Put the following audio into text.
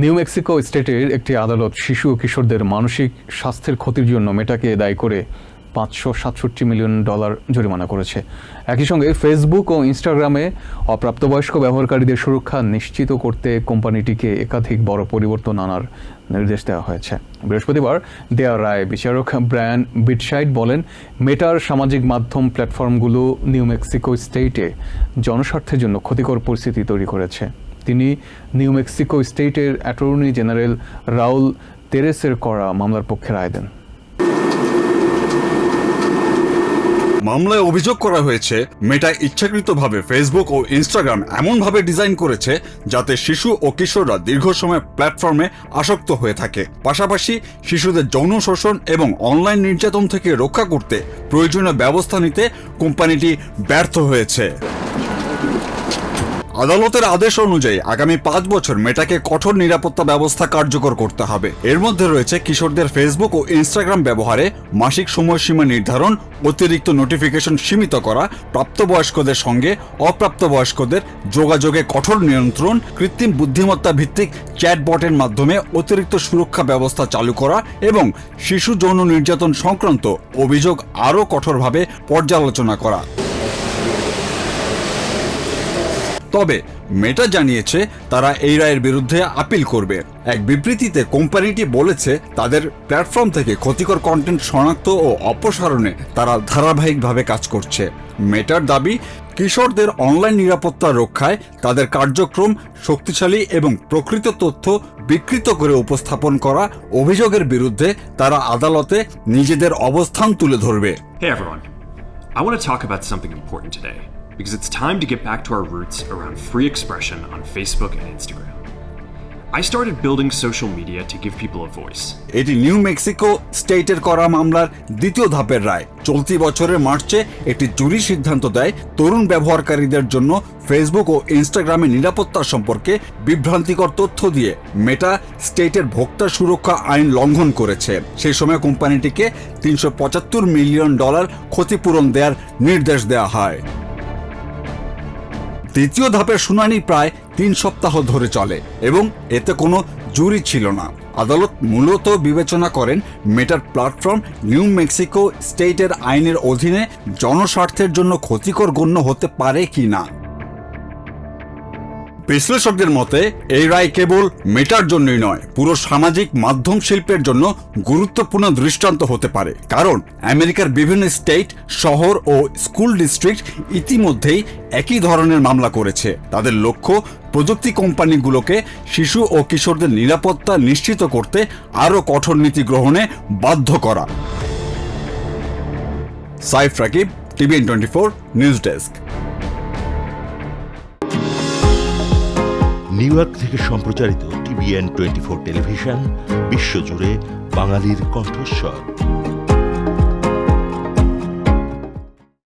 New Mexico স্টেটের একটি আদালত শিশু ও কিশোরদের মানসিক স্বাস্থ্যের ক্ষতির জন্য মেটাকে দায়ী করে $567 মিলিয়ন জরিমানা করেছে। একই সঙ্গে ফেসবুক ও ইনস্টাগ্রামে অপ্রাপ্তবয়স্ক ব্যবহারকারীদের সুরক্ষা নিশ্চিত করতে কোম্পানিটিকে একাধিক বড় পরিবর্তন আনার নির্দেশ দেওয়া হয়েছে। বৃহস্পতিবার দেয়া রায় বিচারক ব্রায়ান বিটসাইড বলেন, মেটার সামাজিক মাধ্যম প্ল্যাটফর্মগুলো নিউ মেক্সিকো স্টেটে জনস্বার্থের জন্য ক্ষতিকর পরিস্থিতি তৈরি করেছে। তিনি নিউ মেক্সিকো স্টেটের অ্যাটর্নি জেনারেল রাউল তেরেসের করা মামলার পক্ষে রায় দেন। মামলায় অভিযোগ করা হয়েছে, মেটা ইচ্ছাকৃতভাবে ফেসবুক ও ইনস্টাগ্রাম এমনভাবে ডিজাইন করেছে যাতে শিশু ও কিশোররা দীর্ঘ সময় প্ল্যাটফর্মে আসক্ত হয়ে থাকে। পাশাপাশি শিশুদের যৌন শোষণ এবং অনলাইন নির্যাতন থেকে রক্ষা করতে প্রয়োজনীয় ব্যবস্থা নিতে কোম্পানিটি ব্যর্থ হয়েছে। আদালতের আদেশ অনুযায়ী আগামী 5 বছর মেটাকে কঠোর নিরাপত্তা ব্যবস্থা কার্যকর করতে হবে। এর মধ্যে রয়েছে কিশোরদের ফেসবুক ও ইনস্টাগ্রাম ব্যবহারে মাসিক সময়সীমা নির্ধারণ, অতিরিক্ত নোটিফিকেশন সীমিত করা, প্রাপ্তবয়স্কদের সঙ্গে অপ্রাপ্তবয়স্কদের যোগাযোগে কঠোর নিয়ন্ত্রণ, কৃত্রিম বুদ্ধিমত্তা ভিত্তিক চ্যাটবটের মাধ্যমে অতিরিক্ত সুরক্ষা ব্যবস্থা চালু করা এবং শিশু যৌন নির্যাতন সংক্রান্ত অভিযোগ আরও কঠোরভাবে পর্যালোচনা করা। তবে মেটা জানিয়েছে তারা এই রায়ের বিরুদ্ধে আপিল করবে। এক বিবৃতিতে কোম্পানিটি বলেছে তাদের প্ল্যাটফর্ম থেকে ক্ষতিকর কন্টেন্ট শনাক্ত ও অপসারণে তারা ধারাবাহিকভাবে কাজ করছে। মেটার দাবি, কিশোরদের অনলাইন নিরাপত্তা রক্ষায় তাদের কার্যক্রম শক্তিশালী এবং প্রকৃত তথ্য বিকৃত করে উপস্থাপন করা অভিযোগের বিরুদ্ধে তারা আদালতে নিজেদের অবস্থান তুলে ধরবে। Hey everyone, I want to talk about something important today. Because it's time to get back to our roots around free expression on Facebook and Instagram. I started building social media to give people a voice. এটি new Mexico স্টেটের করা মামলার দ্বিতীয় ধাপের রায়। চলতি বছরের মার্চে একটি জুরি সিদ্ধান্ত দেয় তরুণ ব্যবহারকারীদের জন্য ফেসবুক ও ইনস্টাগ্রামের নিরাপত্তা সম্পর্কে বিভ্রান্তিকর তথ্য দিয়ে মেটা স্টেটের ভোক্তা সুরক্ষা আইন লঙ্ঘন করেছে। সেই সময় কোম্পানিটিকে $375 মিলিয়ন ক্ষতিপূরণ দেওয়ার নির্দেশ দেওয়া হয়। দ্বিতীয় ধাপের শুনানি প্রায় 3 সপ্তাহ ধরে চলে এবং এতে কোনো জুরি ছিল না। আদালত মূলত বিবেচনা করেন মেটার প্ল্যাটফর্ম নিউ মেক্সিকো স্টেটের আইনের অধীনে জনস্বার্থের জন্য ক্ষতিকর গণ্য হতে পারে কি না। বিশ্লেষকদের মতে এই রায় কেবল মেটার জন্যই নয়, পুরো সামাজিক মাধ্যম শিল্পের জন্য গুরুত্বপূর্ণ দৃষ্টান্ত হতে পারে। কারণ আমেরিকার বিভিন্ন স্টেট, শহর ও স্কুল ডিস্ট্রিক্ট ইতিমধ্যেই একই ধরনের মামলা করেছে। তাদের লক্ষ্য প্রযুক্তি কোম্পানিগুলোকে শিশু ও কিশোরদের নিরাপত্তা নিশ্চিত করতে আরও কঠোর নীতি গ্রহণে বাধ্য করা। Saif Rakib, TVN 24 news desk. New York থেকে সম্প্রচারিত TVN 24 টেলিভিশন বিশ্বজুড়ে বাঙালির কণ্ঠস্বর।